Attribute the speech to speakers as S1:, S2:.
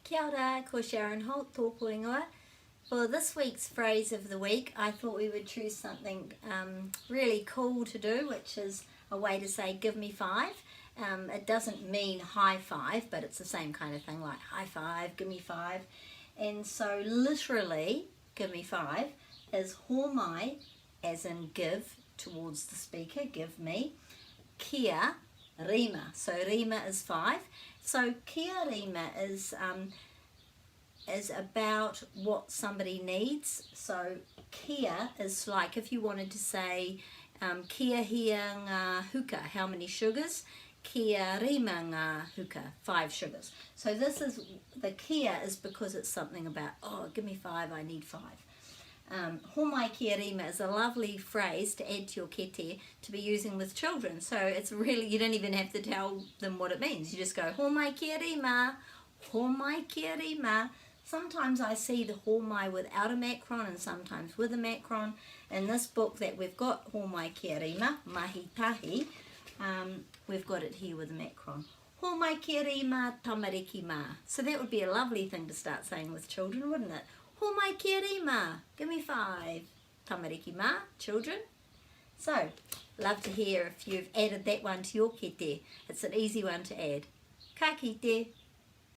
S1: Kia ora, ko Sharon Holt, tōku ingoa. For this week's phrase of the week, I thought we would choose something really cool to do, which is a way to say give me five. It doesn't mean high five, but it's the same kind of thing, like high five, give me five. And so literally, give me five is homai, as in give towards the speaker, give me. Kia rima, so rima is five. So kia rima is about what somebody needs. So kia is like if you wanted to say kia hia ngā huka, how many sugars? Kia rima ngā huka, 5 sugars. So this is, the kia is because it's something about, oh, give me 5, I need 5. Homai kia rima is a lovely phrase to add to your kete to be using with children. So it's really, you don't even have to tell them what it means. You just go, homai kia rima, homai kia rima. Sometimes I see the homai without a macron and sometimes with a macron. In this book that we've got, homai kia rima, mahi tahi, we've got it here with a macron. Homai kia rima, tamariki ma. So that would be a lovely thing to start saying with children, wouldn't it? Homai kia rima, give me 5. Tamariki ma, children. So, love to hear if you've added that one to your kete. It's an easy one to add. Ka kite.